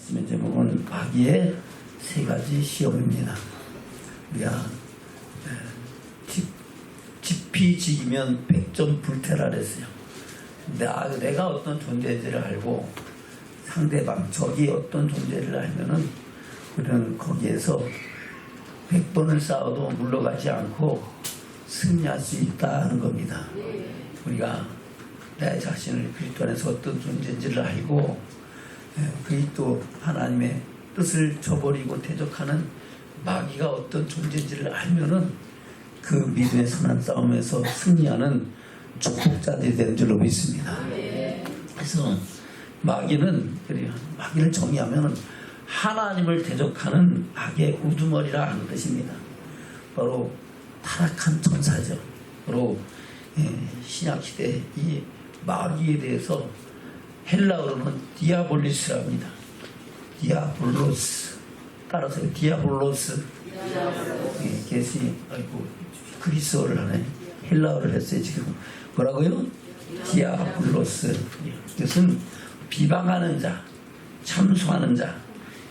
말씀의 제목은 마귀의 세 가지 시험입니다. 우리가 지피지기면 백전 불태라 그랬어요. 내가 어떤 존재인지를 알고 상대방, 적이 어떤 존재를 알면은 우리는 거기에서 100번을 싸워도 물러가지 않고 승리할 수 있다는 겁니다. 우리가 내 자신을 그리스도 안에서 어떤 존재인지를 알고 그리스도 하나님의 뜻을 저버리고 대적하는 마귀가 어떤 존재인지를 알면은 그 믿음의 선한 싸움에서 승리하는 축복자들이 되는 줄로 믿습니다. 그래서 마귀를 정의하면은 하나님을 대적하는 악의 우두머리라 하는 뜻입니다. 바로 타락한 천사죠. 바로 신약시대 이 마귀에 대해서 헬라어로는 디아볼리스라고 합니다. 디아볼로스. 따라서 디아볼로스. 그리스어를 하네. 헬라어를 했어요. 지금 뭐라고요? 디아볼로스. 이것은 비방하는 자, 참소하는 자,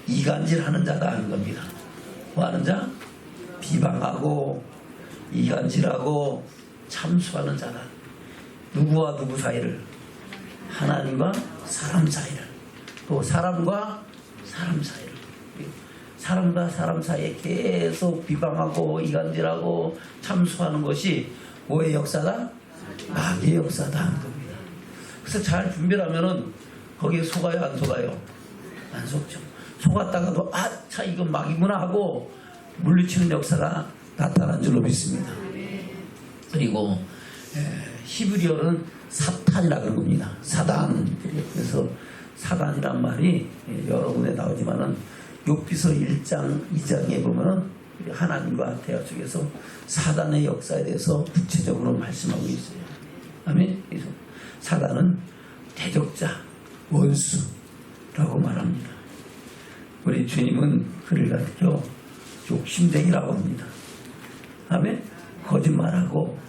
이간질하는 자다 하는 겁니다. 뭐 하는 자? 비방하고 이간질하고 참소하는 자다. 누구와 누구 사이를? 하나님과 사람 사이를. 또 사람과 사람 사이를. 사람과 사람 사이에 계속 비방하고 이간질하고 참소하는 것이 뭐의 역사다? 마귀의 역사다 하는 겁니다. 그래서 잘 준비를 하면은 거기에 속아요, 안 속아요? 안 속죠. 속았다가도 자 이건 마귀구나 하고 물리치는 역사가 나타난 줄로 믿습니다. 그리고 히브리어는 사탄이라고 하는 겁니다. 사단. 그래서 사단이란 말이 여러 군데 나오지만은 욥기서 1장 2장에 보면은 하나님과 대화 속에서 사단의 역사에 대해서 구체적으로 말씀하고 있어요. 아멘. 그래서 사단은 대적자, 원수라고 말합니다. 우리 주님은 그를 가르쳐 욕심쟁이라고 합니다. 아멘. 거짓말하고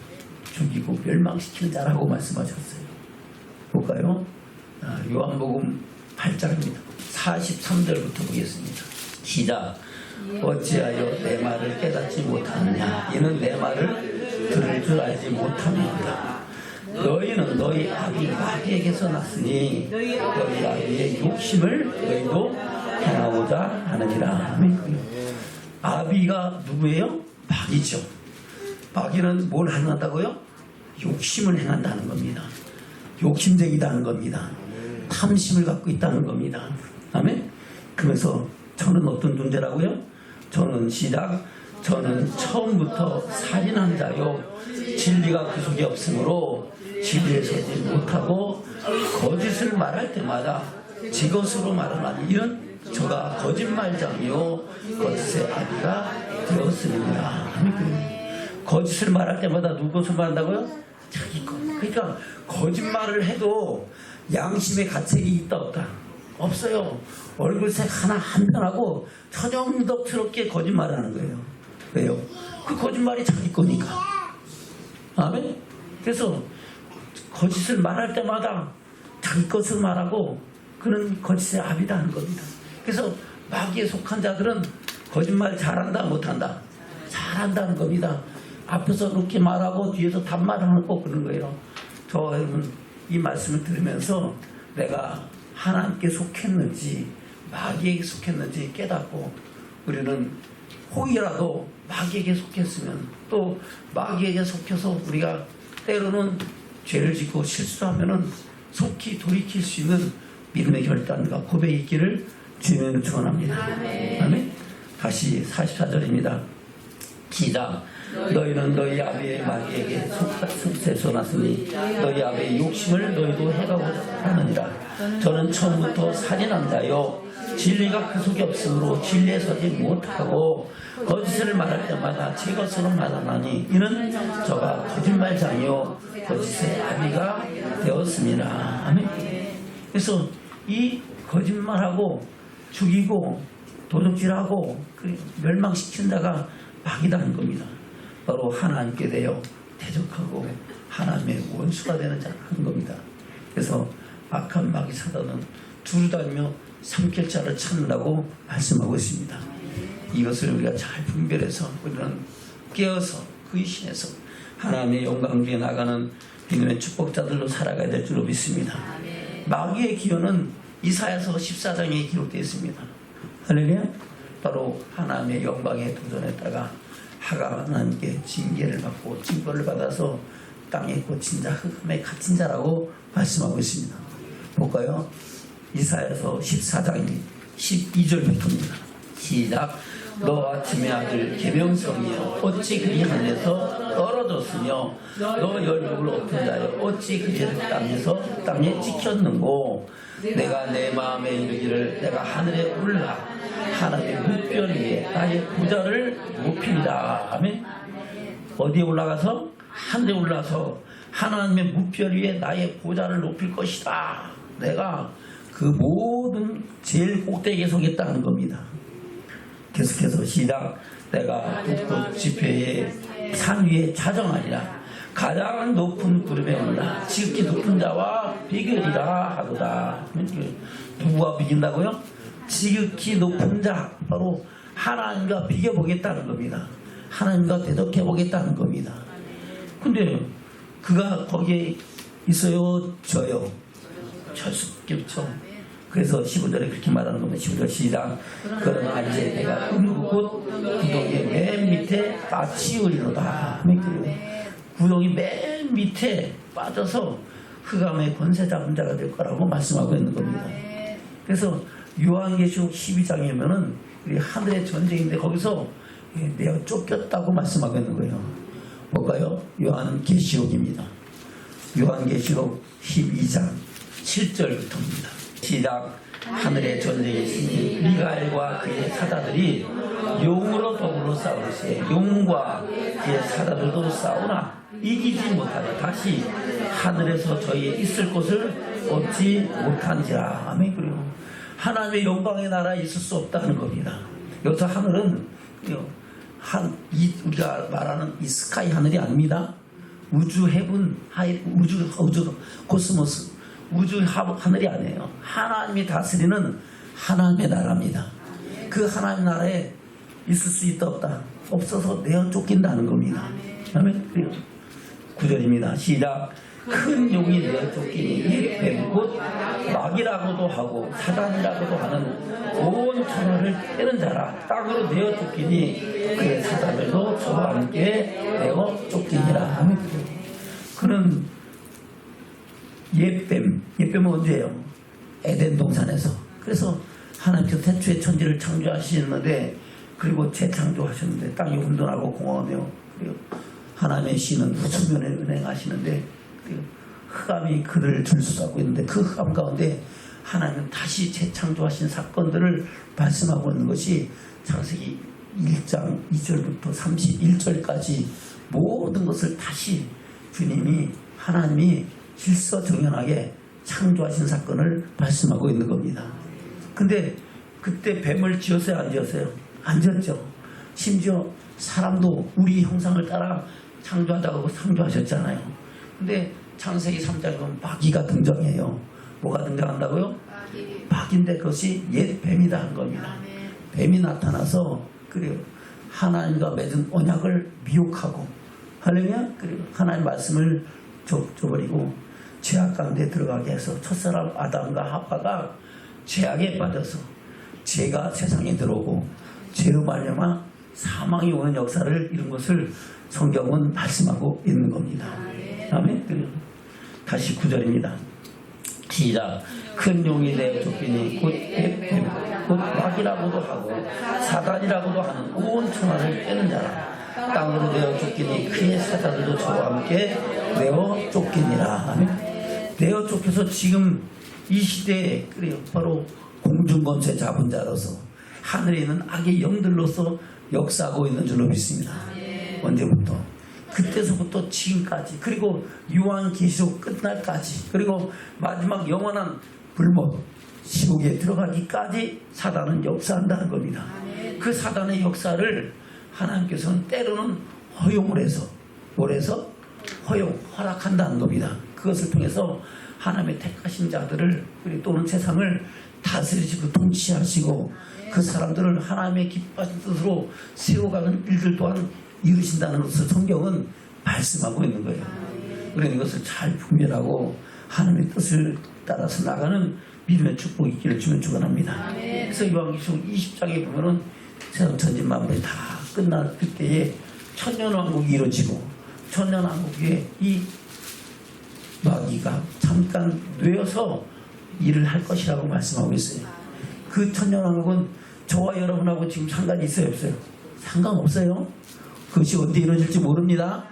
죽이고 멸망시키는 자라고 말씀하셨어요. 볼까요? 요한복음 8장입니다. 43절부터 보겠습니다. 시작. 어찌하여 내 말을 깨닫지 못하느냐? 이는 내 말을 들을 줄 알지 못함이니라. 너희는 너희 아비 마귀에게서 났으니 너희 아비의 욕심을 너희도 행하고자 하느니라. 아비가 누구예요? 마귀죠. 마귀는 뭘 행한다고요? 욕심을 행한다는 겁니다. 욕심쟁이다는 겁니다. 탐심을 갖고 있다는 겁니다. 아멘? 그래서 저는 어떤 존재라고요? 저는 시작. 저는 처음부터 살인한 자요. 진리가 그 속에 없으므로 진리에 서지 못하고 거짓을 말할 때마다 제 것으로 말하나니 이런 저가 거짓말장이요 거짓의 아비가 되었습니다. 거짓을 말할 때마다 누구 것을 말한다고요? 자기 것. 그러니까 거짓말을 해도 양심의 가책이 있다 없다? 없어요. 얼굴색 하나 한편하고 천연덕스럽게 거짓말하는 거예요. 왜요? 그 거짓말이 자기 거니까. 아멘? 그래서 거짓을 말할 때마다 자기 것을 말하고 그는 거짓의 아비다 하는 겁니다. 그래서 마귀에 속한 자들은 거짓말 잘한다 못한다? 잘한다는 겁니다. 앞에서 그렇게 말하고 뒤에서 단말하고 그런 거예요. 저 여러분 이 말씀을 들으면서 내가 하나님께 속했는지 마귀에게 속했는지 깨닫고 우리는 혹이라도 마귀에게 속했으면 또 마귀에게 속해서 우리가 때로는 죄를 짓고 실수하면은 속히 돌이킬 수 있는 믿음의 결단과 고백이 있기를 주님의 축원합니다. 아멘. 다시 44절입니다. 시작. 너희는 너희 아비의 마귀에게 속세서 났으니 너희 아비의 욕심을 너희도 해가고자 하느니라. 저는 처음부터 살인한 자요 진리가 그 속에 없으므로 진리에 서지 못하고 거짓을 말할 때마다 제 것으로 말하나니 이는 저가 거짓말장이요 거짓의 아비가 되었습니다. 아멘. 그래서 이 거짓말하고 죽이고 도둑질하고 멸망시킨 자가 마귀다는 겁니다. 바로 하나님께 대여 대적하고 하나님의 원수가 되는 자라는 겁니다. 그래서 악한 마귀 사단은 두루다니며 삼킬자를 찾는다고 말씀하고 있습니다. 이것을 우리가 잘 분별해서 우리는 깨어서 근신해서 하나님의 영광 중에 나가는 믿음의 축복자들로 살아가야 될 줄로 믿습니다. 마귀의 기여는 이사야서 14장에 기록되어 있습니다. 할렐루야. 바로 하나님의 영광에 도전했다가 하가 하나님께 징계를 받고 징벌을 받아서 땅에 꽂힌 자, 흑암에 갇힌 자라고 말씀하고 있습니다. 볼까요? 이사야서 14장 12절부터입니다. 시작. 너 아침의 아들 계명성이여 어찌 그리 하늘에서 떨어졌으며 너 열국을 엎은 자여 어찌 그리 땅에 찍혔는고 내가 내 마음에 이르기를 내가 하늘에 올라 하나님의 뭇별 위에 나의 보좌를 높이리라. 아멘. 어디에 올라가서? 하늘에 올라서 하나님의 뭇별 위에 나의 보좌를 높일 것이다. 내가 그 모든 제일 꼭대기에 서겠다는 겁니다. 계속해서 시작. 내가 북극 지폐의 산 위에 자정하리라. 가장 높은 구름에 올라 지극히 높은 자와 비교리라 하도다. 누구와 비긴다고요? 지극히 높은 자, 바로 하나님과 비교보겠다는 겁니다. 하나님과 대적해보겠다는 겁니다. 근데 그가 거기에 있어요? 저요? 절 수밖에 없죠. 그래서 15절에 그렇게 말하는 겁니다. 15절 시작. 그러나 이제 내가 곧 구덩이 맨 밑에 빠치우리로다. 구덩이 맨 밑에 빠져서 흑암의 권세 잡은 자가 될 거라고 말씀하고 있는 겁니다. 그래서 요한계시록 12장이면은 하늘의 전쟁인데 거기서 내가 쫓겼다고 말씀하고 있는 거예요. 볼까요? 요한계시록입니다. 요한계시록 12장 7절부터입니다. 시작. 하늘의 전쟁이 있으니 미가엘과 그의 사자들이 용으로 더불어 싸우리세 용과 그의 사자들도 싸우나 이기지 못하여 다시 하늘에서 저희의 있을 곳을 얻지 못한지라. 아멘. 그리고 하나님의 영광의 나라에 있을 수 없다는 겁니다. 여기서 하늘은 우리가 말하는 이 스카이 하늘이 아닙니다. 우주 헤븐, 우주 코스모스, 우주 하늘이 아니에요. 하나님이 다스리는 하나님의 나라입니다. 그 하나님 나라에 있을 수 있다 없다? 없어서 내어 쫓긴다는 겁니다. 아멘. 9절입니다. 시작. 큰 용이 내어 쫓기니 뱀 곧 마귀라고도 하고 사단이라고도 하는 온 천하를 깨는 자라. 땅으로 내어 쫓기니 그의 사단들도 저와 함께 내어 쫓기니라. 아멘. 그는 옛뱀은 언제예요? 에덴 동산에서. 그래서 하나님께서 태초에 천지를 창조하시는데 그리고 재창조하셨는데 땅이 혼돈하고 공허하며 그리고 하나님의 신은 후천면에 운행하시는데 흑암이 그를 줄수하고 있는데 그 흑암 가운데 하나님은 다시 재창조하신 사건들을 말씀하고 있는 것이 창세기 1장 2절부터 31절까지 모든 것을 다시 주님이 하나님이 질서정연하게 창조하신 사건을 말씀하고 있는 겁니다. 근데 그때 뱀을 지었어요? 안 지었어요? 안 지었죠. 심지어 사람도 우리 형상을 따라 창조하자고 창조하셨잖아요. 근데 창세기 3장에 보면 마귀가 등장해요. 뭐가 등장한다고요? 마귀인데 그것이 옛 뱀이다 한 겁니다. 뱀이 나타나서 그리고 하나님과 맺은 언약을 미혹하고 할렐루야. 그리고 하나님 말씀을 줘버리고 죄악 가운데 들어가게 해서 첫사람 아담과 하와가 죄악에 빠져서 죄가 세상에 들어오고 죄로 말미암아 사망이 오는 역사를 이룬 것을 성경은 말씀하고 있는 겁니다. 아멘. 다시 9절입니다. 시작. 큰 용이 내어 쫓기니 곧 마귀라고도 하고 사단이라고도 하는 온 천하를 깨는 자라. 땅으로 내어 쫓기니 그의 사자들도 저와 함께 내어 쫓기니라. 아멘. 내어 쫓겨서 지금 이 시대에 그래요. 바로 공중권세 잡은 자로서 하늘에 있는 악의 영들로서 역사하고 있는 줄로 믿습니다. 언제부터? 그때서부터 지금까지 그리고 요한계시록 끝날까지 그리고 마지막 영원한 불못 지옥에 들어가기까지 사단은 역사한다는 겁니다. 그 사단의 역사를 하나님께서는 때로는 허용을 해서 뭘해서 허락한다는 겁니다. 그것을 통해서 하나님의 택하신 자들을 또는 세상을 다스리시고 통치하시고 그 사람들을 하나님의 기뻐하신 뜻으로 세워가는 일들 또한 이루신다는 것을 성경은 말씀하고 있는 거예요. 그러니 이것을 잘 분별하고 하나님의 뜻을 따라서 나가는 믿음의 축복이 있기를 주면 축원합니다. 그래서 요한계시록 20장에 보면은 세상 천진 만물이 다 끝날 그때에 천년왕국이 이루어지고 천년왕국에 이 마귀가 잠깐 뇌어서 일을 할 것이라고 말씀하고 있어요. 그 천년왕국은 저와 여러분하고 지금 상관이 있어요, 없어요? 상관없어요. 그것이 언제 이루어질지 모릅니다.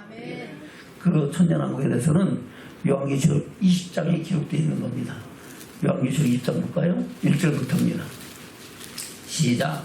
그 천년왕국에 대해서는 요한계시록 20장에 기록되어 있는 겁니다. 요한계시록 20장 볼까요? 1절부터입니다. 시작.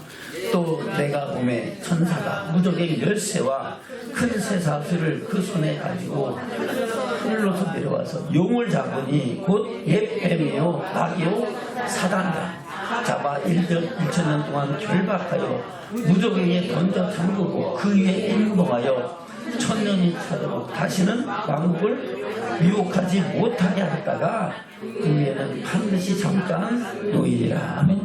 또 내가 보매 천사가 무적의 열쇠와 큰 쇠사슬을 그 손에 가지고 하늘로서 내려와서 용을 잡으니 곧 옛뱀이요 마귀요 사단이라 잡아 1,000년 동안 결박하여 무적에게 던져 잠그고 그 위에 임봉하여 1000년이 차도록 다시는 왕국을 미혹하지 못하게 하다가 그 위에는 반드시 잠깐 놓이리라. 아멘.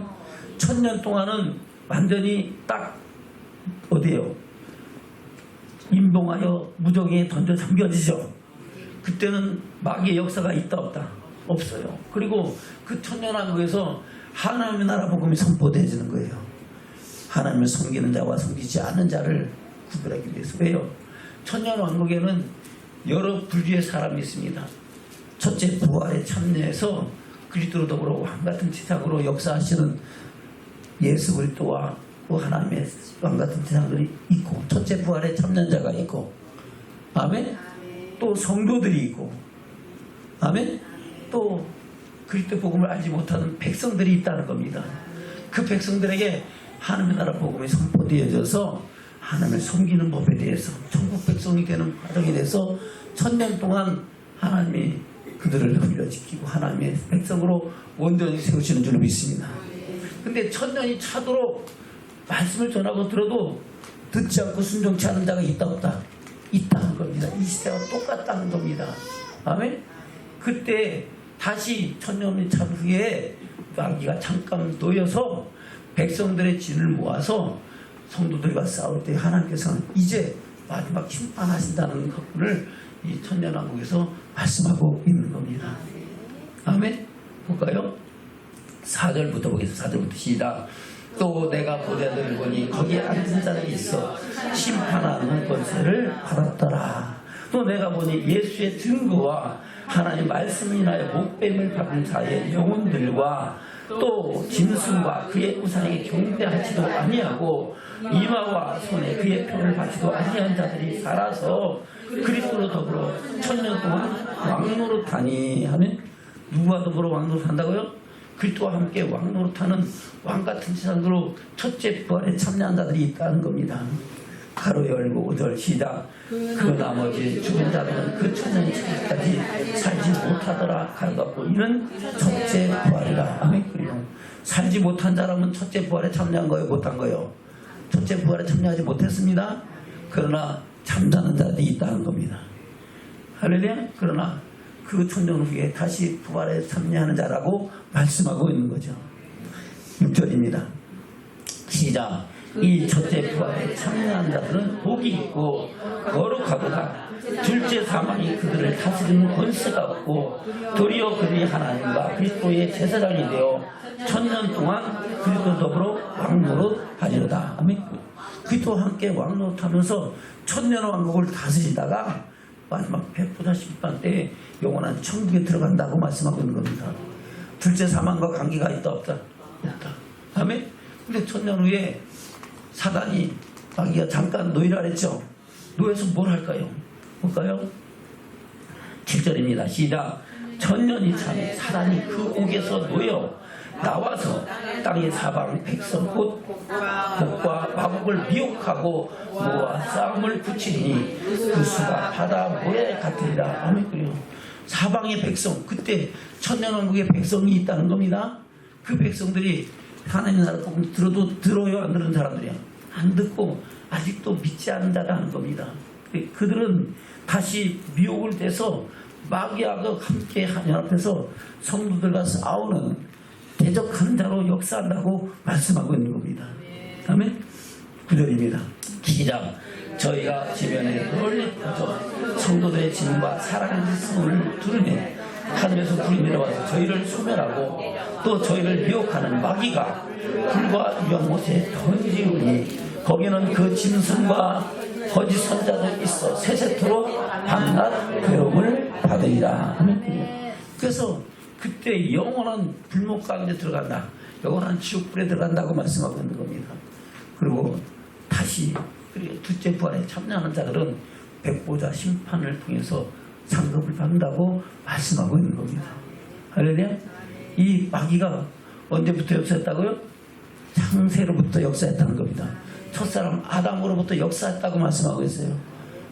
1000년 동안은 완전히 딱 어디에요? 임봉하여 무적에 던져 잠겨지죠. 그때는 마귀의 역사가 있다 없다? 없어요. 그리고 그 천년왕국에서 하나님의 나라 복음이 선포되어지는 거예요. 하나님을 섬기는 자와 섬기지 않는 자를 구별하기 위해서. 왜요? 천년왕국에는 여러 부류의 사람이 있습니다. 첫째, 부활에 참여해서 그리스도로 더불어 왕같은 지상으로 역사하시는 예수 그리스도와 또 하나님의 왕같은 지상들이 있고, 첫째 부활에 참여자가 있고, 아멘. 또 성도들이 있고, 아멘. 또 그리스도 복음을 알지 못하는 백성들이 있다는 겁니다. 그 백성들에게 하나님의 나라 복음이 선포되어져서 하나님을 섬기는 법에 대해서 천국 백성이 되는 과정에 대해서 1000년 동안 하나님이 그들을 흘려지키고 하나님의 백성으로 온전히 세우시는 줄 믿습니다. 근데 1000년이 차도록 말씀을 전하고 들어도 듣지 않고 순종치 않은 자가 있다 없다? 있다는 겁니다. 이 시대와 똑같다는 겁니다. 아멘? 그때 다시 1000년이 찬 후에 마귀가 잠깐 놓여서 백성들의 진을 모아서 성도들과 싸울 때 하나님께서는 이제 마지막 심판하신다는 것을 이 천년왕국에서 말씀하고 있는 겁니다. 아멘? 볼까요? 4절부터 보겠습니다. 4절부터 시작. 또 내가 보좌를 보니 거기에 앉은 자들이 있어 심판하는 권세를 받았더라. 또 내가 보니 예수의 증거와 하나님 말씀을 인하여 목뱀을 받은 자의 영혼들과 또 짐승과 그의 우상에게 경배하지도 아니하고 이마와 손에 그의 표를 받지도 아니한 자들이 살아서 그리스도로 더불어 1000년 동안 왕노릇하니 하면 누구와 더불어 왕노릇한다고요? 그리스도와 함께 왕노릇하는 왕같은 세상으로 첫째 부활에 참여한 자들이 있다는 겁니다. 가로 열고 5절 시작. 그 나머지 죽은 자들은 그 1000년 차기까지 살지 못하더라 가로닫고 이는 첫째 부활이라. 아멘. 그리고 살지 못한 자라면 첫째 부활에 참여한 거예요, 못한 거예요? 첫째 부활에 참여하지 못했습니다. 그러나 잠자는 자들이 있다는 겁니다. 할렐루야. 그러나 그 1000년 후에 다시 부활에 참여하는 자라고 말씀하고 있는 거죠. 6절입니다. 시작. 이 첫째 부활에 참여한 자들은 복이 있고 거룩하도다. 둘째 사망이 그들을 다스리는 권세가 없고 도리어 그들이 하나님과 그리스도의 제사장이 되어 1000년 동안 그리스도 더불어 왕노릇하리로다. 아멘. 그리스도와 함께 왕노릇하면서 1000년 왕국을 다스리다가 마지막 백보자 심판 때 영원한 천국에 들어간다고 말씀하고 있는 겁니다. 둘째 사망과 관계가 있다 없다? 없다. 아멘. 근데 1000년 후에 사단이 마귀가 잠깐 놓이라 했죠. 놓여서 뭘 할까요? 볼까요? 7절입니다. 시작. 1000년이 차면 사단이 그 옥에서 놓여 나와서 땅의 사방 백성 곧 복과 마복을 미혹하고 모아 싸움을 붙이니 그 수가 바다 모래 같으리라. 아멘. 그래요. 사방의 백성, 그때 천년왕국의 백성이 있다는 겁니다. 그 백성들이 하나님의 나라 복음 들어요, 안 들은 사람들이야? 안 듣고 아직도 믿지 않는 자라는 겁니다. 그들은 다시 미혹을 돼서 마귀하고 함께 연합해서 성도들과 싸우는 대적하는 자로 역사한다고 말씀하고 있는 겁니다. 아멘. 9절입니다. 시작. 저희가 지면에 널리 퍼져 성도들의 짐과 사랑하는 소문을 들으며 하늘에서 불이 내려와서 저희를 소멸하고 또 저희를 미혹하는 마귀가 불과 유황 못에 던지우니 거기는 그 짐승과 거짓 선자도 있어 세세토록 밤낮 괴로움을 받으리라. 그래서 그때 영원한 불목 가운데 들어간다. 영원한 지옥불에 들어간다고 말씀하고 있는 겁니다. 그리고 다시 그리고 둘째 부활에 참여하는 자들은 백보자 심판을 통해서 상급을 받는다고 말씀하고 있는 겁니다. 할렐루야. 이 마귀가 언제부터 역사했다고요? 창세로부터 역사했다는 겁니다. 첫사람 아담으로부터 역사했다고 말씀하고 있어요.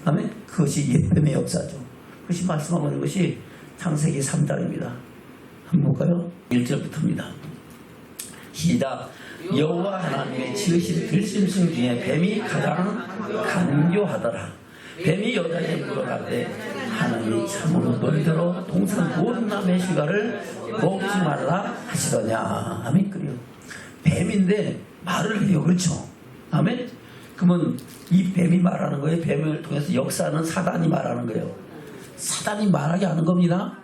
아멘. 그것이 옛뱀의 역사죠. 그것이 말씀하고 있는 것이 창세기 3장입니다. 한번 볼까요? 1절부터입니다. 시작. 여호와 하나님의 지으신 들짐승 중에 뱀이 가장 간교하더라. 뱀이 여자에게 물어가되 하나님이 참으로 너희더러 동산 모든 남의 실과를 먹지 말라 하시더냐. 아멘. 그래요. 뱀인데 말을 해요. 그렇죠? 아멘. 그러면 이 뱀이 말하는 거예요. 뱀을 통해서 역사하는 사단이 말하는 거예요. 사단이 말하게 하는 겁니다.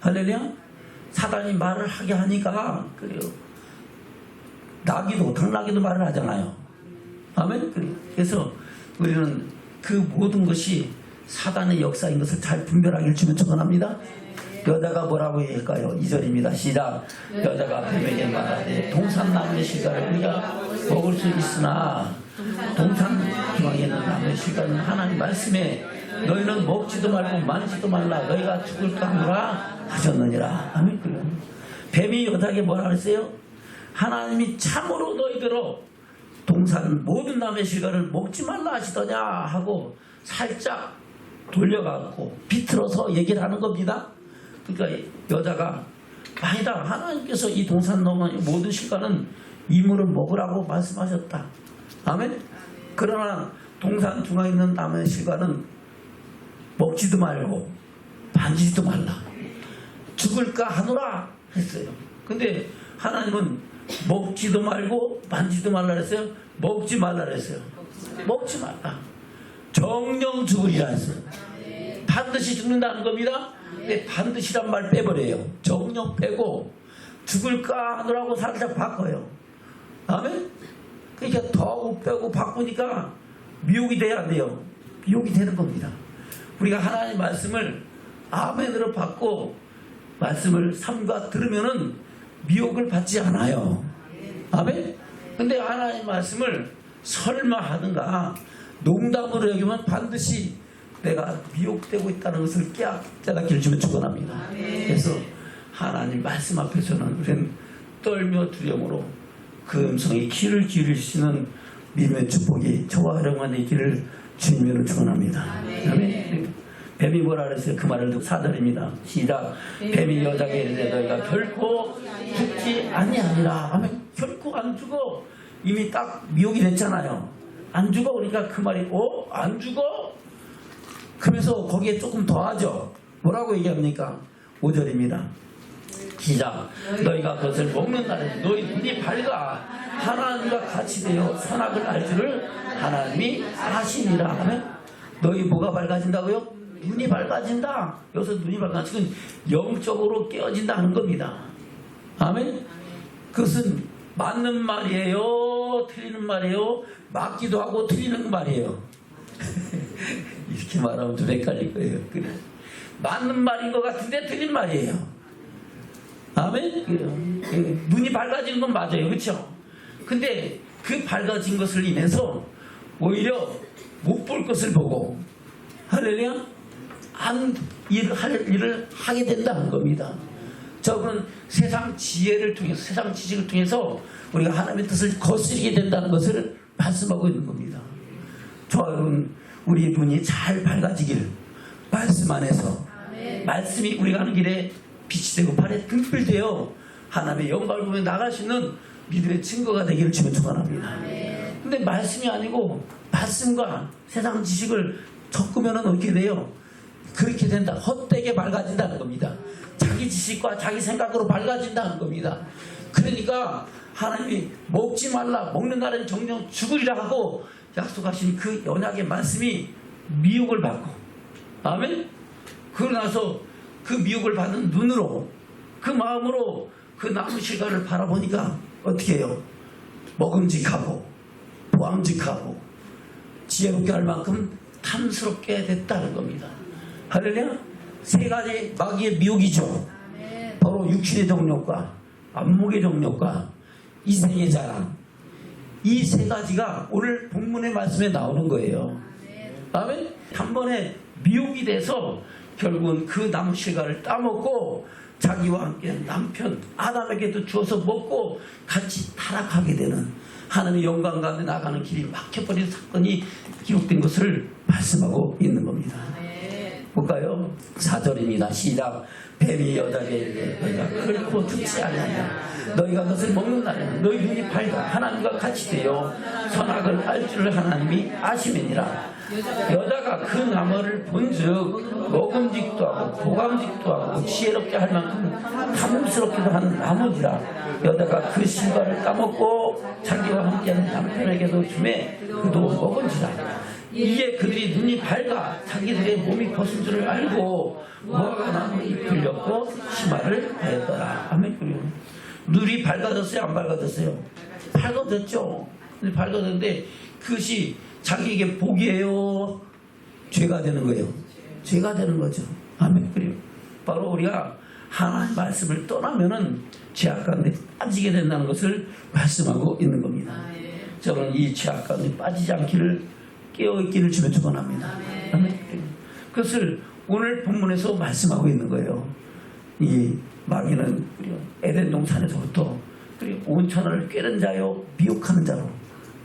할렐루야. 사단이 말을 하게 하니까 그래요. 나귀도 당나귀도 말을 하잖아요. 아멘. 그래서 우리는 그 모든 것이 사단의 역사인 것을 잘 분별하기를 주면 축원합니다. 여자가 뭐라고 할까요? 2절입니다. 시작. 여자가 뱀에게 말하되 동산나무의 실과를 우리가 먹을 수 있으나 동산 중앙에 있는 나무의 실과는 하나님 말씀에 너희는 먹지도 말고 만지도 말라 너희가 죽을까 하노라 하셨느니라. 아멘. 뱀이 여자에게 뭐라 그랬어요? 하나님이 참으로 너희들로 동산 모든 나무의 실과를 먹지 말라 하시더냐 하고 살짝 돌려갖고 비틀어서 얘기를 하는 겁니다. 그러니까 여자가 아니다. 하나님께서 이 동산 모든 실과는 이물을 먹으라고 말씀하셨다. 아멘. 그러나 동산 중앙에 있는 나무의 실과는 먹지도 말고 만지지도 말라. 죽을까 하노라 했어요. 근데 하나님은 먹지도 말고 만지도 말라 그랬어요. 먹지 말라 그랬어요. 먹지 말라. 정령 죽으리라 했어요. 반드시 죽는다는 겁니다. 근데 반드시란 말 빼버려요. 정령 빼고 죽을까 하노라고 살짝 바꿔요. 아멘. 그러니까 더하고 빼고 바꾸니까 미혹이 돼야 안 돼요. 미혹이 되는 겁니다. 우리가 하나님의 말씀을 아멘으로 받고 말씀을 삼가 들으면은 미혹을 받지 않아요. 아멘. 근데 하나님의 말씀을 설마 하든가 농담으로 여기면 반드시 내가 미혹되고 있다는 것을 깨닫기를 주면 축원합니다. 그래서 하나님 말씀 앞에서는 우리는 떨며 두려움으로 그 음성에 귀를 기울이시는 믿음의 축복이 저와 여러분의 있기를 주님으로 축원합니다. 아멘. 뱀이 뭐라 그랬어요? 그 말을 듣고 4절입니다. 시작. 뱀이 여자에게 이르되 너희가 결코 죽지 아니하리라. 아멘. 결코 안 죽어. 이미 딱 미혹이 됐잖아요. 안 죽어. 그러니까 그 말이 안 죽어? 그러면서 거기에 조금 더하죠. 뭐라고 얘기합니까? 5절입니다. 시작. 너희가 그것을 먹는 날에 너희 눈이 밝아 하나님과 같이 되어 선악을 알 줄을 하나님이 아시니라. 하면 너희 뭐가 밝아진다고요? 눈이 밝아진다. 여기서 눈이 밝아지고 영적으로 깨어진다는 겁니다. 아멘. 그것은 맞는 말이에요? 틀리는 말이에요? 맞기도 하고 틀리는 말이에요. 이렇게 말하면 좀 헷갈릴 거예요. 그래. 맞는 말인 것 같은데 틀린 말이에요. 아멘. 눈이 밝아지는 건 맞아요. 그렇죠? 근데 그 밝아진 것을 인해서 오히려 못 볼 것을 보고 할렐루야 할 일을 하게 된다는 겁니다. 저는 세상 지혜를 통해서 세상 지식을 통해서 우리가 하나님의 뜻을 거스르게 된다는 것을 말씀하고 있는 겁니다. 저와 여러분 우리 눈이 잘 밝아지길 말씀 안에서 말씀이 우리가 하는 길에 빛이 되고 발에 등불되어 하나님의 영광을 보며 나갈 수 있는 믿음의 증거가 되기를 주면 축원합니다. 근데 말씀이 아니고 말씀과 세상 지식을 섞으면 어떻게 돼요? 그렇게 된다. 헛되게 밝아진다는 겁니다. 자기 지식과 자기 생각으로 밝아진다는 겁니다. 그러니까 하나님이 먹지 말라, 먹는 날은 정령 죽으리라 하고 약속하신 그 언약의 말씀이 미혹을 받고, 아멘. 그러고 나서 그 미혹을 받은 눈으로, 그 마음으로 그 나무 실과를 바라보니까 어떻게 해요? 먹음직하고 보암직하고 지혜롭게 할 만큼 탐스럽게 됐다는 겁니다. 할렐루야. 세 가지 마귀의 미혹이죠. 바로 육신의 정욕과 안목의 정욕과 이생의 자랑, 이 세 가지가 오늘 본문의 말씀에 나오는 거예요. 아멘. 한 번에 미혹이 돼서 결국은 그 나무 실과를 따먹고 자기와 함께 남편 아담에게도 주어서 먹고 같이 타락하게 되는, 하나님의 영광 가운데 나가는 길이 막혀버린 사건이 기록된 것을 말씀하고 있는 겁니다. 볼까요? 4절입니다. 시작. 뱀이 여자에게 이르되 너희가 결코 죽지 아니하냐. 너희가 그것을 먹는 날에는 너희 눈이 밝아 하나님과 같이 되어 선악을 알 줄을 하나님이 아시면이라. 여자가 그 나무를 본즉 먹음직도 하고 보감직도 하고 지혜롭게 할 만큼 탐스럽기도 한 나무지라. 여자가 그 실과를 따먹고 자기와 함께하는 남편에게도 주매 그도 먹은지라. 이에 그들이 눈이 밝아 자기들의 몸이 벗은 줄을 알고 무화과 나무 잎을 엮고 치마를 하였더라. 아멘. 눈이 밝아졌어요? 안 밝아졌어요? 밝아졌죠. 근데 밝아졌는데 그것이 자기에게 복이에요? 죄가 되는 거예요? 죄가 되는 거죠. 아멘. 그래요. 바로 우리가 하나님 말씀을 떠나면은 죄악 가운데 빠지게 된다는 것을 말씀하고 있는 겁니다. 저는 이 죄악 가운데 빠지지 않기를, 깨어있기를 주며 축원합니다. 아멘. 그것을 오늘 본문에서 말씀하고 있는 거예요. 이 마귀는 에덴 동산에서부터 온 천하를 꿰는 자요 미혹하는 자로,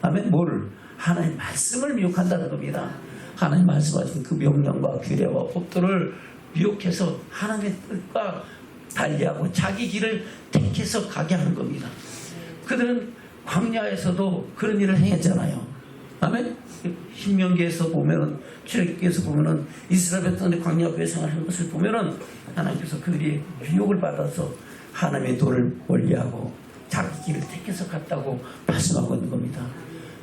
아멘. 뭐를? 하나님의 말씀을 미혹한다는 겁니다. 하나님 말씀하신 그 명령과 규례와 법도를 미혹해서 하나님의 뜻과 달리하고 자기 길을 택해서 가게 하는 겁니다. 그들은 광야에서도 그런 일을 행했잖아요. 아멘. 신명기에서 보면은, 출애굽기에서 보면은 이스라엘 백성들이 광야에 생활하는 것을 보면은 하나님께서 그들이 유혹을 받아서 하나님의 도를 멀리하고 자기 길을 택해서 갔다고 말씀하고 있는 겁니다.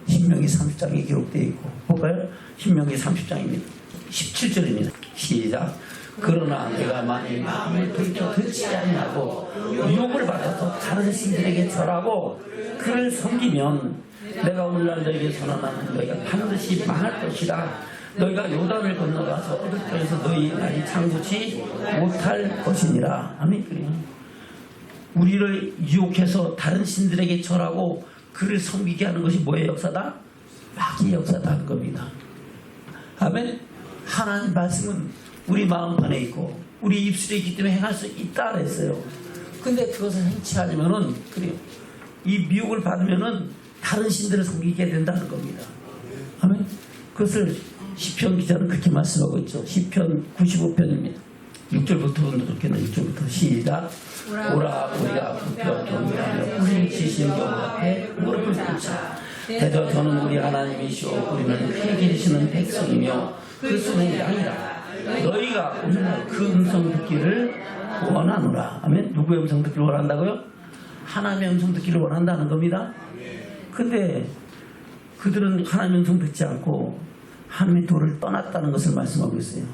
신명기 30장에 기록되어 있고, 볼까요? 신명기 30장입니다. 17절입니다. 시작. 그러나 내가 만일 마음을 돌이켜 듣지 아니하고 유혹을 받아서 다른 신들에게 절하고 그를 섬기면 내가 오늘날 너에게 선언하는 너희가 반드시 망할 것이라. 너희가 요단을 건너가서 얻을 땅에서 너희 날이 장구치 못할 것이니라. 아멘. 우리를 유혹해서 다른 신들에게 절하고 그를 섬기게 하는 것이 뭐의 역사다? 마귀의 역사다 하는 겁니다. 아멘. 하나님 말씀은 우리 마음판에 있고 우리 입술에 있기 때문에 행할 수 있다 그랬어요. 근데 그것을 행치 않으면은, 그래요, 이 미혹을 받으면은 다른 신들을 섬기게 된다는 겁니다. 아멘. 그것을 시편 기자는 그렇게 말씀하고 있죠. 시편 95편입니다. 6절부터 그렇게는 6절부터 시작. 오라 우리가 부표 경배하며 우리 지신 경우 앞에 무릎을 꿇자. 대저 저는 우리 하나님이시오 우리는 크게 계시는 백성이며 그 손의 양이라. 너희가 오늘날 그 음성 듣기를 원하노라. 아멘. 누구의 음성 듣기를 원한다고요? 하나님의 음성 듣기를 원한다는 겁니다. 근데 그들은 하나님의 음성 듣지 않고 하나님의 도를 떠났다는 것을 말씀하고 있어요.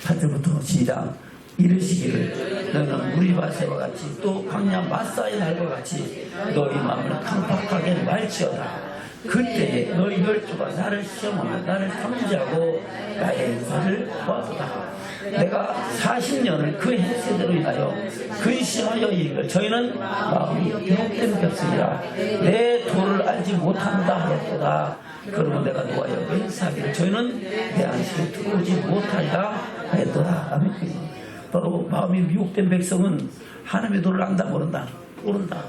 8절부터 시작. 이르시기를 너희는 무리바세와 같이 또 광야 마사의 날과 같이 너희 마음을 강팍하게 말지어다. 그때에 너희 혈주가 나를 시험하며 나를 탐지하고 나의 인사를 보았도다. 내가 40년을 그 행세대로 인하여 근심하여 이르기를 저희는 마음이 비옥된 백성이라 내 도를 알지 못한다 하였도다. 그러면 내가 노하여 맹세하기를 저희는 내 안식을 들어오지 못하리라 하였도다. 아멘. 바로 마음이 미혹된 백성은 하나님의 도를 안다 모른다.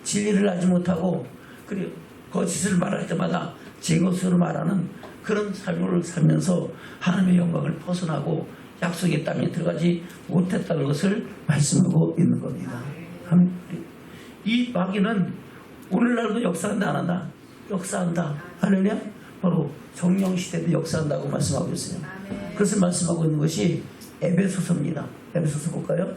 진리를 알지 못하고 그리고 거짓을 말할 때마다 제 것으로 말하는 그런 삶을 살면서 하나님의 영광을 벗어나고 약속의 땅에 들어가지 못했다는 것을 말씀하고 있는 겁니다. 이 마귀는 오늘날도 역사한다 안 한다? 역사한다. 할렐루야. 바로 정령시대도 역사한다고 말씀하고 있어요. 그것을 말씀하고 있는 것이 에베소서입니다. 에베소서 볼까요?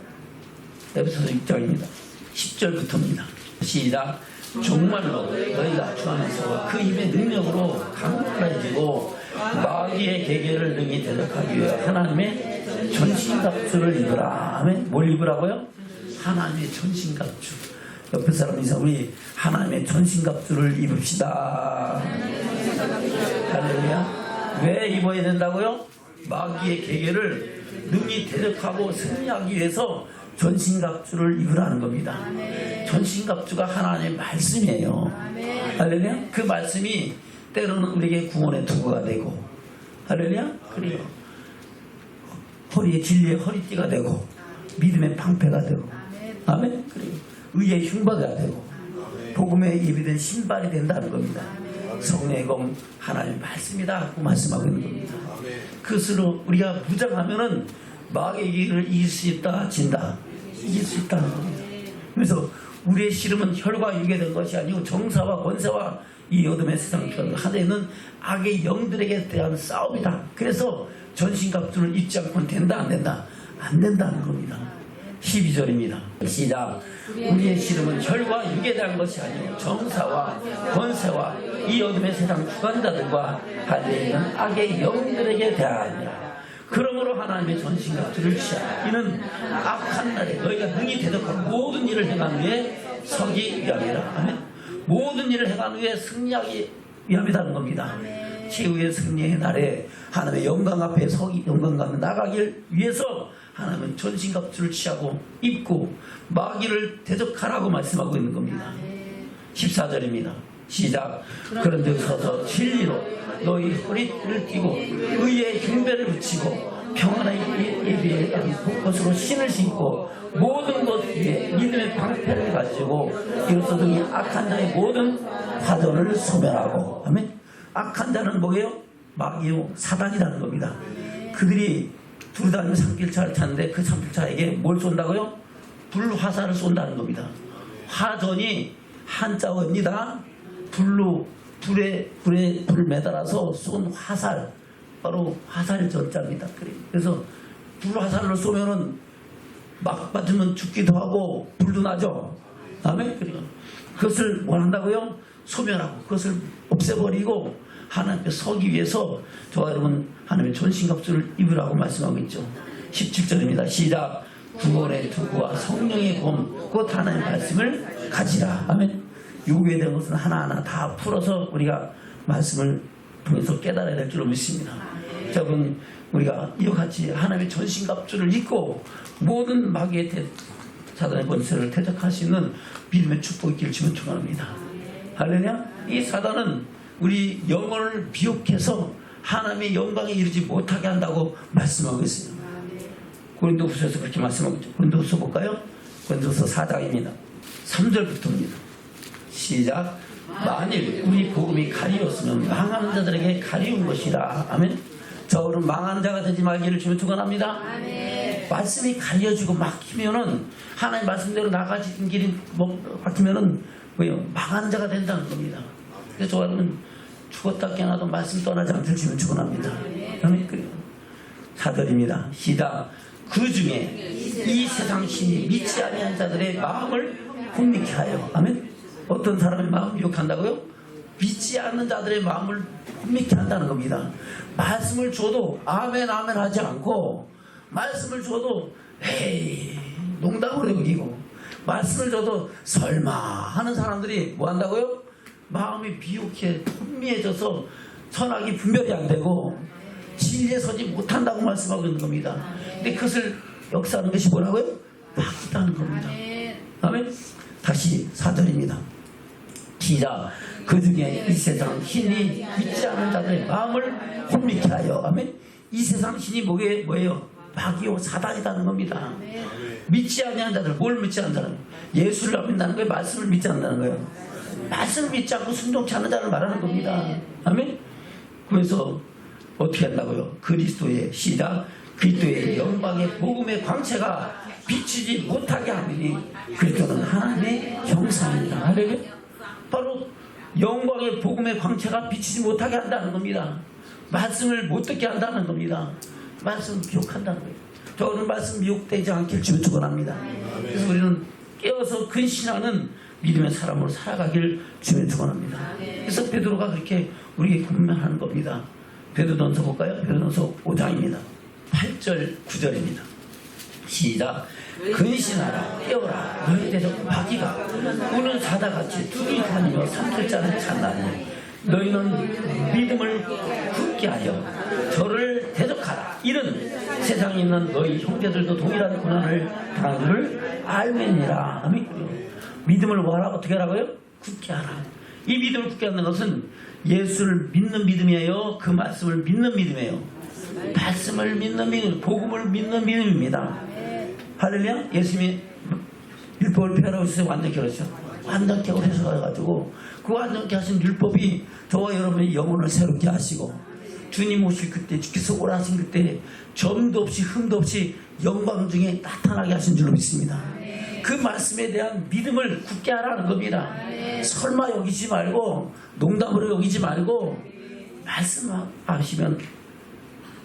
에베소서 6장입니다. 10절부터입니다. 시작. 정말로 너희가 주 안에서 그 힘의 능력으로 강력해지고 마귀의 계계를 능히 대적하기 위해 하나님의 전신갑주를 입으라. 아멘. 뭘 입으라고요? 하나님의 전신갑주. 옆에 사람 이상 우리 하나님의 전신갑주를 입읍시다. 할렐루야. 왜 입어야 된다고요? 마귀의 계계를 능히 대적하고 승리하기 위해서 전신갑주를 입으라는 겁니다. 전신갑주가 하나님의 말씀이에요. 할렐루야. 그 말씀이 때로는 우리에게 구원의 도구가 되고, 할렐루야. 그리고 허리에 진리의 허리띠가 되고, 믿음의 방패가 되고, 아멘. 그리고 의의 흉바가 되고, 복음에 예비된 신발이 된다는 겁니다. 성령의 검 하나님의 말씀이다 하고 말씀하고 있는 겁니다. 그것으로 우리가 무장하면은 마귀의 길을 이길 수 있다, 진다. 이길 수 있다는 겁니다. 그래서 우리의 씨름은 혈과 육에 된 것이 아니고 정사와 권세와 이 어둠의 세상 하늘에 있는 악의 영들에게 대한 싸움이다. 그래서 전신갑주를 입지 않고는 된다, 안 된다? 안 된다는 겁니다. 12절입니다. 시작. 우리의 씨름은 혈과 육에 대한 것이 아니고 정사와 권세와 이 어둠의 세상 주관자들과 하늘에 있는 악의 영들에게 대하니라. 그러므로 하나님의 전신갑주를 취하라. 이는 악한 날에 너희가 능히 대적할 모든 일을 행한 후에 서기 위함이라. 아멘. 모든 일을 행한 후에 승리하기 위함이라는 겁니다. 최후의 승리의 날에 하나님의 영광 앞에 서기, 영광 앞에 나가길 위해서 하나님은 전신갑주를 취하고 입고 마귀를 대적하라고 말씀하고 있는 겁니다. 14절입니다. 시작. 그런데 서서 진리로 너희 허리를 띠고 의의 흉배를 붙이고 평안의 예비한 것으로 신을 신고 모든 것 위에 믿음의 방패를 가지고 이로써 등이 악한 자의 모든 화전을 소멸하고. 아멘. 악한 자는 뭐예요? 마귀요 사단이라는 겁니다. 그들이 두루다니는 산길차를 탔는데 그 산길차에게 뭘 쏜다고요? 불화살을 쏜다는 겁니다. 화전이 한자어입니다. 불에 매달아서 쏜 화살, 바로 화살 전자입니다. 그래서 불화살로 쏘면은 막 맞으면 죽기도 하고 불도 나죠. 아멘. 그리고 그것을 뭘 한다고요? 소멸하고 그것을 없애버리고 하나님 앞에 서기 위해서 저와 여러분 하나님의 전신갑주를 입으라고 말씀하고 있죠. 17절입니다. 시작. 구원의 투구와 성령의 검 곧 하나님의 말씀을 가지라. 아멘. 요구에 대한 것은 하나하나 다 풀어서 우리가 말씀을 통해서 깨달아야 될 줄로 믿습니다. 여러분 우리가 이와 같이 하나님의 전신갑주를 입고 모든 마귀의 사단의 권세를 대적할 수 있는 믿음의 축복이 있기를 주면 축원합니다. 할렐루야. 이 사단은 우리 영혼을 비옥해서 하나님의 영광에 이르지 못하게 한다고 말씀하고 있습니다. 고린도후서에서 그렇게 말씀하고 있죠. 고린도후서 볼까요? 고린도후서 4장입니다. 3절부터입니다. 시작. 만일 우리 복음이 가리웠으면 망하는 자들에게 가리운 것이라. 아멘. 저는 망하는 자가 되지 말기를 주면 축원합니다. 말씀이 가려지고 막히면은 하나님 말씀대로 나가지는 길이 막히면은 뭐요? 망하는 자가 된다는 겁니다. 그래서 저는 죽었다 깨어나도 말씀 떠나지 않길 주면 축원합니다. 아멘. 그리고 4절입니다. 시작. 그 중에 이 세상 신이 믿지 아니한 자들의 마음을 혼미케 하여. 아멘. 어떤 사람의 마음을 미혹한다고요? 믿지 않는 자들의 마음을 혼미케 한다는 겁니다. 말씀을 줘도 아멘 아멘 하지 않고 말씀을 줘도 에이 농담으로 여기고 말씀을 줘도 설마 하는 사람들이 뭐 한다고요? 마음이 비옥해 혼미해져서 선악이 분별이 안 되고 진리에 서지 못한다고 말씀하고 있는 겁니다. 근데 그것을 역사하는 것이 뭐라고요? 마귀다는 겁니다. 아멘. 다시 4절입니다. 시작. 그 중에 이 세상 신이 믿지 않는 자들의 마음을 혼미케 하여. 아멘. 이 세상 신이 뭐예요? 마귀요 사단이라는 겁니다. 믿지 않는 자들, 뭘 믿지 않는 자들? 예수를 안 믿는다는 거예요? 말씀을 믿지 않는다는 거예요? 말씀을 믿지 않고 순종치 않는 자를 말하는 겁니다. 아멘. 그래서 어떻게 한다고요? 그리스도의 시작. 그리스도의 영광의 복음의 광채가 비치지 못하게 하니 그리스도는 하나님의 형상입니다. 할렐루야. 바로 영광의 복음의 광채가 비치지 못하게 한다는 겁니다. 말씀을 못 듣게 한다는 겁니다. 말씀을 미혹한다는 거예요. 저는 말씀 미혹되지 않길 주면 축원합니다. 그래서 우리는 깨어서 근신하는 믿음의 사람으로 살아가길 주님 축원합니다. 그래서 베드로가 그렇게 우리에게 권면하는 겁니다. 베드로전서 볼까요? 베드로전서 5장입니다. 8절 9절입니다. 시작. 근신하라 깨어라 너희 대적 마귀가 우는 사자같이 둘이 다니며 삼킬 자를 찾나니 너희는 믿음을 굳게 하여 저를 대적하라. 이는 세상에 있는 너희 형제들도 동일한 고난을 당한 줄을 알매니라. 믿음을 뭐하라? 어떻게 하라고요? 굳게 하라. 이 믿음을 굳게 하는 것은 예수를 믿는 믿음이에요? 그 말씀을 믿는 믿음이에요? 말씀을 믿는 믿음, 복음을 믿는 믿음입니다. 할렐루야. 예수님이 율법을 폐하라고 해서 완전케 하셨죠. 완전케 하셔가지고 그 완전케 하신 율법이 저와 여러분의 영혼을 새롭게 하시고 주님 오실 그때 주께서 오라 하신 그때 점도 없이 흠도 없이 영광 중에 나타나게 하신 줄로 믿습니다. 그 말씀에 대한 믿음을 굳게 하라는 겁니다. 설마 여기지 말고 농담으로 여기지 말고 말씀하시면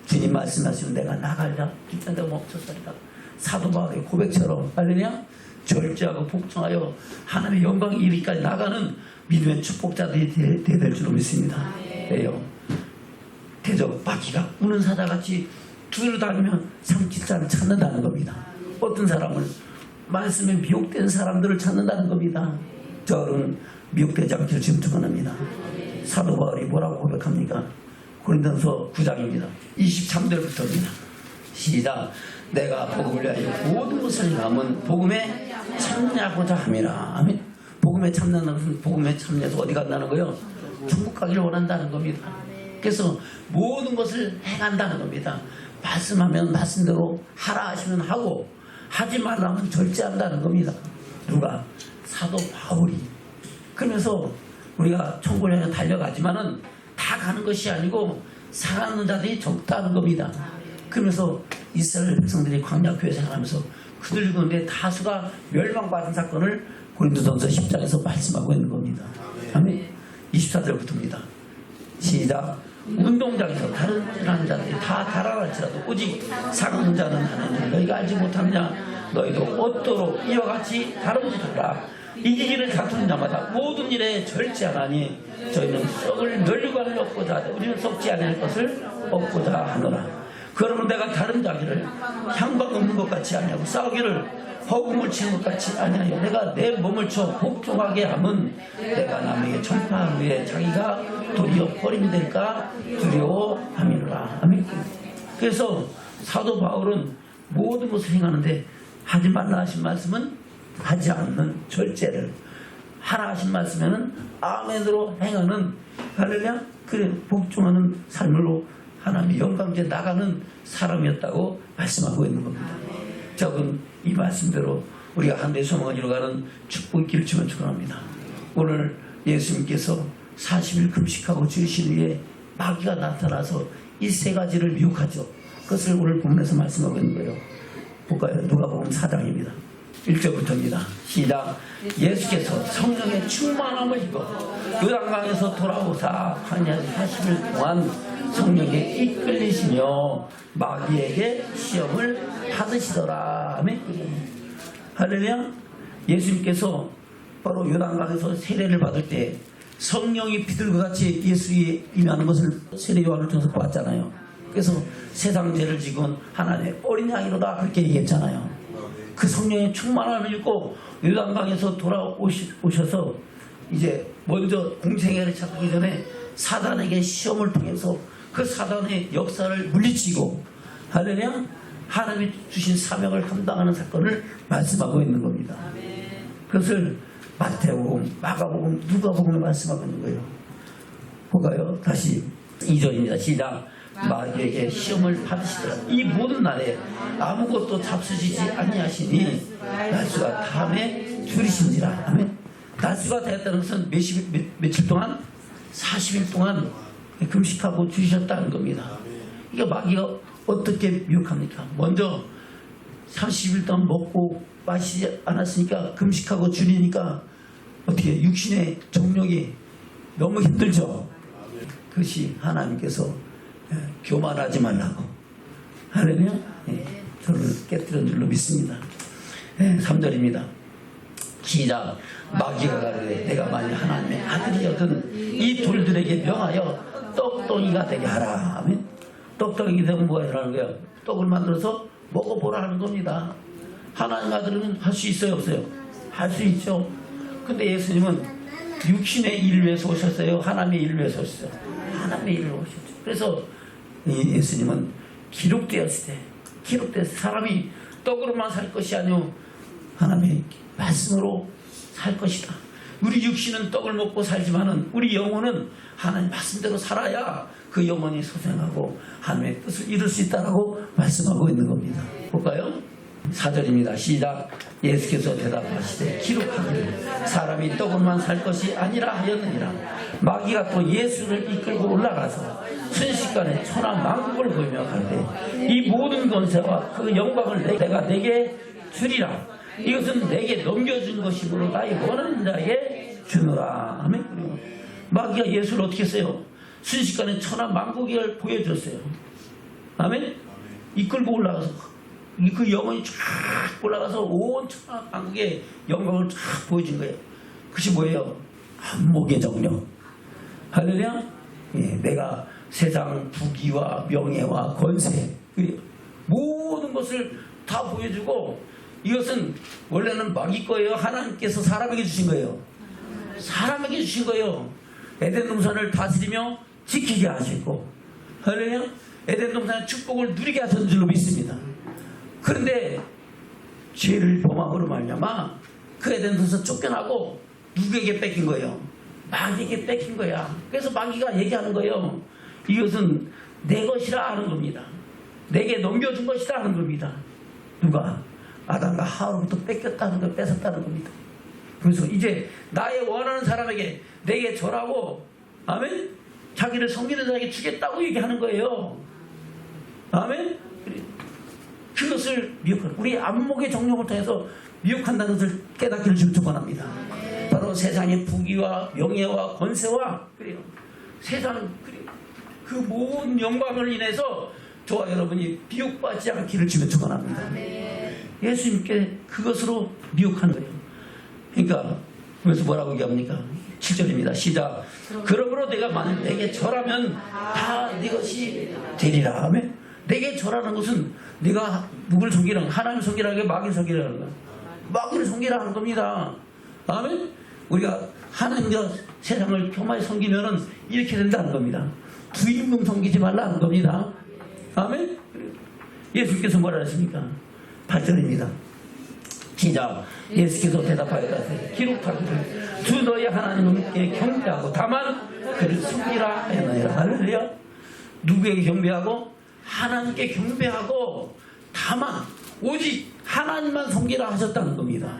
주님 말씀하시면 내가 나가리라. 진짜 내가 멈췄으니까 사도 바울의 고백처럼 할렐루야 절제하고 복종하여 하나님의 영광에 이르기까지 나가는 믿음의 축복자들이 되될 줄로 믿습니다. 왜요? 대적 마귀가 우는 사자같이 두드려 다니면 삼킬 자를 찾는다는 겁니다. 어떤 사람을 말씀에 미혹된 사람들을 찾는다는 겁니다. 저는 미혹되지 않기를 지금 축원합니다. 사도 바울이 뭐라고 고백합니까? 고린도전서 9장입니다. 23절부터입니다. 시작. 내가 복음을 위하여 모든 것을 행함은 복음에 참여하고자 함이라. 아멘. 복음에 참여하는 것은 복음에 참여해서 어디 간다는 거예요? 천국 가기를 원한다는 겁니다. 그래서 모든 것을 행한다는 겁니다. 말씀하면 말씀대로 하라 하시면 하고 하지 말라면 절제한다는 겁니다. 누가? 사도 바울이. 그러면서 우리가 천국을 향해 달려가지만은 다 가는 것이 아니고 살아가는 자들이 적다는 겁니다. 그러면서 이스라엘 백성들이 광야 교회 생활하면서 그들 가운데 다수가 멸망받은 사건을 고린도전서 10장에서 말씀하고 있는 겁니다. 아멘. 24절부터입니다. 시작. 운동장에서 다른 자들이 다 달아날지라도 오직 상한 자는 하나님 너희가 알지 못하느냐. 너희도 옷도로 이와 같이 다름질하라. 이기기를 다투는 자마다 모든 일에 절제하나니 저희는 썩을 멸류관을 얻고자 하되 우리는 썩지 않을 것을 얻고자 하노라. 그러면 내가 다른 자기를 향방 없는 것 같이 아니하고 싸우기를 허공을 치는 것 같이 아니하여 내가 내 몸을 쳐 복종하게 하면 내가 남에게 전파한 후에 자기가 도리어 버림이 될까 두려워함이라. 아멘. 그래서 사도 바울은 모든 것을 행하는데 하지 말라 하신 말씀은 하지 않는 절제를, 하라 하신 말씀에는 아멘으로 행하는 할렐루야 그래 복종하는 삶으로 하나님의 영광에 나가는 사람이었다고 말씀하고 있는 겁니다. 적은 이 말씀대로 우리가 한 대 소망을 이루어가는 축복의 길을 주면 축원합니다. 오늘 예수님께서 40일 금식하고 주신 후에 마귀가 나타나서 이 세 가지를 미혹하죠. 그것을 오늘 본문에서 말씀하고 있는 거예요. 볼까요? 누가복음 4장입니다. 1절부터입니다. 시작. 예수께서 성령의 충만함을 입어 요단강에서 돌아오사 광야에 40일 동안 성령에 이끌리시며 마귀에게 시험을 받으시더라. 아멘. 할렐루야. 예수님께서 바로 요단강에서 세례를 받을 때 성령이 비둘기같이 예수에 임하는 것을 세례 요한을 통해서 보았잖아요. 그래서 세상 죄를 지고 하나님의 어린 양이로다 그렇게 얘기했잖아요. 그 성령의 충만함을 입고 요단강에서 돌아오셔서 이제 먼저 공생애를 찾기 전에 사단에게 시험을 통해서 그 사단의 역사를 물리치고 할렐루야 하나님이 주신 사명을 감당하는 사건을 말씀하고 있는 겁니다. 그것을 마태복음, 마가복음, 누가복음에 말씀하고 있는 거예요. 볼까요? 다시 2절입니다. 시작. 마귀에게 시험을 받으시더라. 이 모든 날에 아무것도 잡수시지 아니하시니 날수가 다음에 줄이신지라. 아멘. 날수가 되었다는 것은 며칠 동안 40일 동안 금식하고 줄이셨다는 겁니다. 이게 마귀가 어떻게 미혹합니까? 먼저 30일 동안 먹고 마시지 않았으니까 금식하고 줄이니까 어떻게 육신의 정력이 너무 힘들죠. 그것이 하나님께서 교만하지 말라고 할렐루야 저를 깨뜨린 줄로 믿습니다. 3절입니다. 시작. 마귀가 가르되 내가 만일 하나님의 아들이거든 이 돌들에게 명하여 떡덩이가 되게 하라. 아멘. 떡덩이 되면 뭐가 일어나는 거야? 떡을 만들어서 먹어보라 하는 겁니다. 하나님 아들은 할 수 있어요, 없어요? 할 수 있죠. 근데 예수님은 육신의 일을 위해서 오셨어요? 하나님의 일을 위해서 오셨어요? 하나님의 일을 오셨죠. 그래서 예수님은 기록되었을 때, 사람이 떡으로만 살 것이 아니오 하나님의 말씀으로 살 것이다. 우리 육신은 떡을 먹고 살지만은 우리 영혼은 하나님 말씀대로 살아야 그 영혼이 소생하고 하나님의 뜻을 이룰 수 있다라고 말씀하고 있는 겁니다. 볼까요? 4절입니다. 시작. 예수께서 대답하시되 기록하기를 사람이 떡으로만 살 것이 아니라 하였느니라. 마귀가 또 예수를 이끌고 올라가서 순식간에 천하 만국을 보이며 가되 이 모든 권세와 그 영광을 내가 내게 주리라. 이것은 내게 넘겨준 것이므로 나의 원하는 자에게 주노라. 아멘. 마귀가 예수를 어떻게 했어요? 순식간에 천하 만국을 보여줬어요. 아멘. 이끌고 올라가서 그 영혼이 쫙 올라가서 온 천하 만국의 영광을 쫙 보여준 거예요. 그것이 뭐예요? 안목의 정령. 할렐루야. 예, 내가 세상 부귀와 명예와 권세 모든 것을 다 보여주고, 이것은 원래는 마귀 거예요? 하나님께서 사람에게 주신 거예요? 사람에게 주신 거예요. 에덴 동산을 다스리며 지키게 하시고, 할렐루야. 에덴 동산의 축복을 누리게 하셨는 줄로 믿습니다. 그런데 죄를 범함으로 말미암아 그 에덴 동산 쫓겨나고 누구에게 뺏긴 거예요? 마귀에게 뺏긴 거야. 그래서 마귀가 얘기하는 거예요. 이것은 내 것이라 하는 겁니다. 내게 넘겨준 것이라 하는 겁니다. 누가? 아담과 하와로부터 뺏겼다는 걸 뺏었다는 겁니다. 그래서 이제 나의 원하는 사람에게 내게 절하고, 아멘? 자기를 섬기는 자에게 주겠다고 얘기하는 거예요. 아멘? 그것을 미혹하는, 우리 안목의 정령을 통해서 미혹한다는 것을 깨닫기를 지금 축원합니다. 바로 세상의 부귀와 명예와 권세와 그래요. 세상 그 모든 영광을 인해서 저와 여러분이 미혹받지 않기를 지금 축원합니다. 예수님께 그것으로 미혹하는 거예요. 그러니까 그래서 뭐라고 얘기합니까? 7절입니다. 시작. 그러므로 내가 만일 내게 절하면 다 네 것이 되리라. 아멘. 내게 절하는 것은 네가 누구를 섬기라는, 하나님 섬기라는 게 마귀를 섬기라는 거야. 마귀를 섬기라는 겁니다. 아멘. 우리가 하나님과 세상을 교만히 섬기면은 이렇게 된다는 겁니다. 주임금 섬기지 말라는 겁니다. 아멘. 예수께서 뭐라 했습니까? 8절입니다. 시작. 예수께서 대답하였다. 기록하기를 주 너희 하나님께 경배하고 다만 그를 섬기라 하였느니라. 할렐루야. 누구에게 경배하고? 하나님께 경배하고 다만 오직 하나님만 섬기라 하셨다는 겁니다.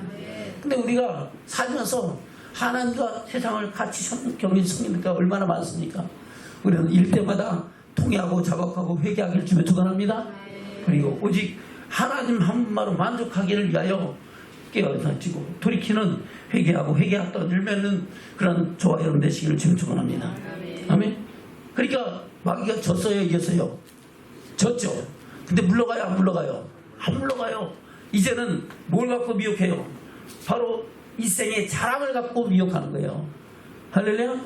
근데 우리가 살면서 하나님과 세상을 같이 경계해서 섬기는 게 얼마나 많습니까? 우리는 일 때마다 통회하고 자박하고 회개하기를 주며 축원합니다. 그리고 오직 하나님 한 분만으로 만족하기를 위하여 깨어지고 돌이키는 회개하고 회개하다 늘면은 그런 저와 여러분 되시기를 주며 축원합니다. 아멘. 그러니까 마귀가 졌어요, 이겼어요? 졌죠. 근데 물러가요, 안 물러가요? 안 물러가요. 이제는 뭘 갖고 미혹해요? 바로 이 생의 자랑을 갖고 미혹하는 거예요. 할렐루야.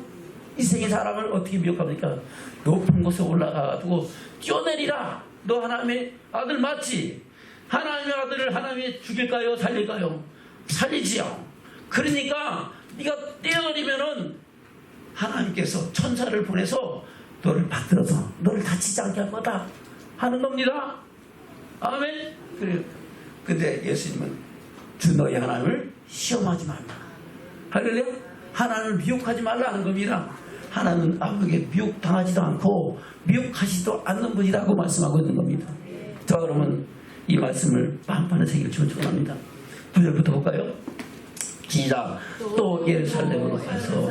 이 생의 자랑을 어떻게 미혹합니까? 높은 곳에 올라가가지고 뛰어내리라. 너 하나님의 아들 맞지? 하나님의 아들을 하나님이 죽일까요? 살릴까요? 살리지요. 그러니까 네가 뛰어내리면은 하나님께서 천사를 보내서 너를 받들어서 너를 다치지 않게 할 거다 하는 겁니다. 아멘. 그래요. 근데 예수님은 주 너희 하나님을 시험하지 말라. 할렐루야. 하나님을 미혹하지 말라는 겁니다. 하나님은 아무에게 미혹당하지도 않고 미혹하지도 않는 분이라고 말씀하고 있는 겁니다. 자, 그러면 이 말씀을 마음판에 새기를 축원합니다. 9절부터 볼까요? 시작. 또 예루살렘으로 가서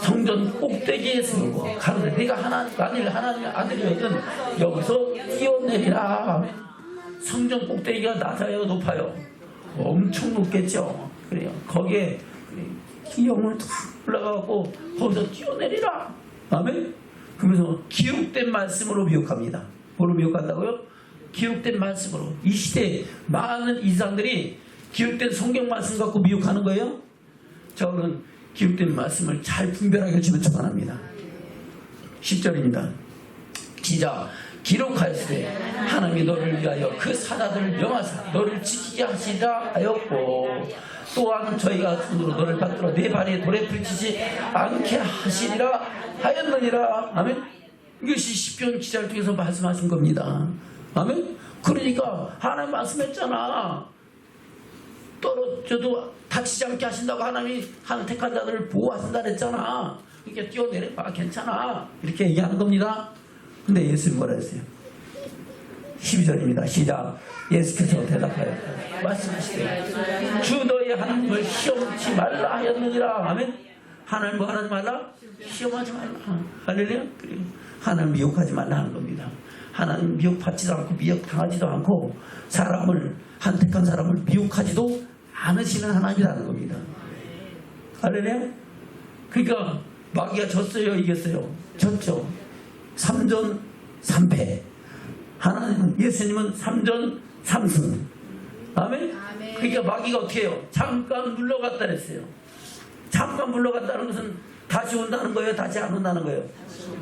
성전 꼭대기에 세우고 가로되 네가 만일 하나님의 아들이거든 여기서 뛰어내리라. 성전 꼭대기가 낮아요, 높아요? 엄청 높겠죠. 그래요. 거기에 기영을 탁 올라가고 거기서 뛰어내리라. 아멘. 그러면서 기록된 말씀으로 미혹합니다. 뭐로 미혹한다고요? 기록된 말씀으로. 이 시대에 많은 이상들이 기록된 성경 말씀 갖고 미혹하는 거예요? 저는 기록된 말씀을 잘 분별하게 해주면 축원합니다. 10절입니다. 시작. 기록하였으되 하나님이 너를 위하여 그 사자들을 명하사 너를 지키게 하시자 하였고 또한 저희가 손으로 너를 받들어 네 발에 돌에 부딪히지 않게 하시리라 하였느니라. 아멘. 이것이 시편 기자를 통해서 말씀하신 겁니다. 아멘. 그러니까 하나님 말씀했잖아. 떨어져도 다치지 않게 하신다고 하나님이 하는 택한 자들을 보호하신다 그랬잖아. 그러니까 뛰어내려봐 괜찮아 이렇게 얘기하는 겁니다. 근데 예수님 뭐라 했어요? 12절입니다. 시작. 예수께서 대답하여 말씀하시되 주 너의 하나님을 시험치 말라 하였느니라. 아멘. 하나님 뭐 하지 말라? 시험하지 말라. 할렐루야. 그래요. 하나님 미혹하지 말라 하는 겁니다. 하나님 미혹받지도 않고 미혹당하지도 않고 사람을 한택한 사람을 미혹하지도 않으시는 하나님이라는 겁니다. 할렐루야. 그러니까 마귀가 졌어요 이겼어요? 졌죠. 3전 3패. 하나님은 예수님은 3전 3승. 아멘? 그러니까 마귀가 어떻게 해요? 잠깐 물러갔다 그랬어요. 잠깐 물러갔다는 것은 다시 온다는 거예요? 다시 안 온다는 거예요?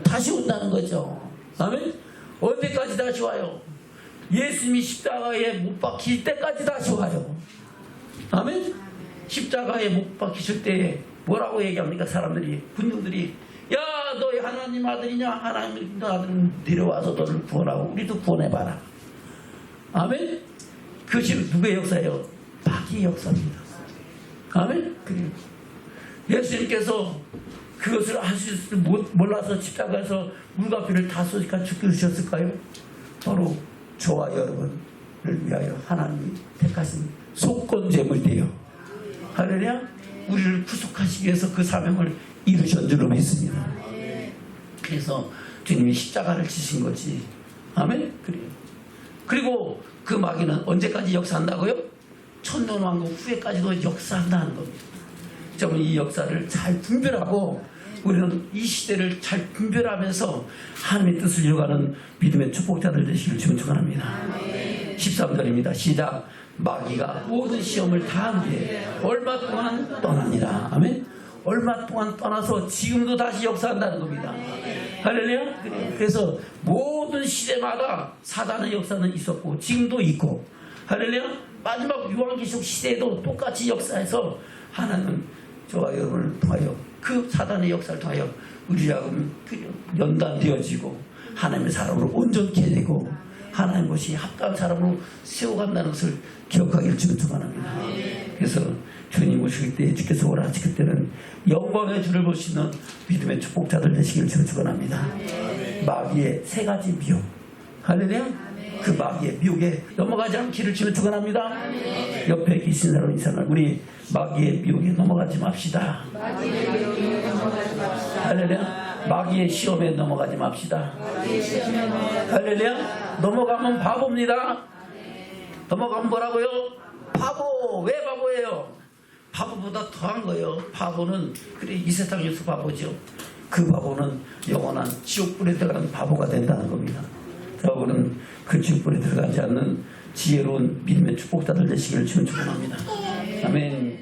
다시 온다는 거죠. 아멘? 언제까지 다시 와요? 예수님이 십자가에 못 박힐 때까지 다시 와요. 아멘? 십자가에 못 박히실 때 뭐라고 얘기합니까? 사람들이, 군중들이 야 너희 하나님 아들이냐? 하나님 아들은 내려와서 너를 구원하고 우리도 구원해봐라. 아멘? 그것이 누구의 역사예요? 마귀의 역사입니다. 아멘? 그래요. 예수님께서 그것을 하실 줄 몰라서 십자가에서 물과 피를 다 쏟으니까 죽으셨을까요? 바로 저와 여러분을 위하여 하나님이 택하신 속건제물이에요. 할렐루야. 우리를 구속하시기 위해서 그 사명을 이루신 줄로 믿습니다. 그래서 주님이 십자가를 지신 거지. 아멘. 그래요. 그리고 그 마귀는 언제까지 역사한다고요? 천년왕국 후에까지도 역사한다는 겁니다. 저는 이 역사를 잘 분별하고 우리는 이 시대를 잘 분별하면서 하나님의 뜻을 이루어가는 믿음의 축복자들 되시길 주님 축원합니다. 13절입니다. 시작. 마귀가 모든 시험을 다한 뒤에 얼마 동안 떠나니라. 아멘. 얼마 동안 떠나서 지금도 다시 역사한다는 겁니다. 할렐루야. 그래서 모든 시대마다 사단의 역사는 있었고 지금도 있고, 할렐루야. 마지막 요한계시록 시대에도 똑같이 역사해서 하나님은 저와 여러분을 통하여 그 사단의 역사를 통하여 우리하고 연단되어지고 하나님의 사람으로 온전케 되고 하나님 것이 합당한 사람으로 세워간다는 것을 기억하기를 주님 축원합니다. 그래서 주님 오실 때 주께서 오라 하실 때는 영광의 주를 보시는 믿음의 축복자들 되시기를 주님 축원합니다. 마귀의 세 가지 미혹, 할렐루야. 그 마귀의 미혹에 넘어가지 않기를 주님 축원합니다. 옆에 계신 사람 이상을 우리 마귀의 미혹에 넘어가지 맙시다. 할렐루야. 마귀의 시험에 넘어가지 맙시다. 할렐루야. 넘어가면 바보입니다. 넘어가면 뭐라고요? 바보. 왜 바보예요? 바보보다 더한 거예요. 바보는 그래 이 세상에서 바보죠. 그 바보는 영원한 지옥불에 들어가는 바보가 된다는 겁니다. 여러분은 그 지옥불에 들어가지 않는 지혜로운 믿음의 축복자들 되시기를 주님 축원합니다. 아멘.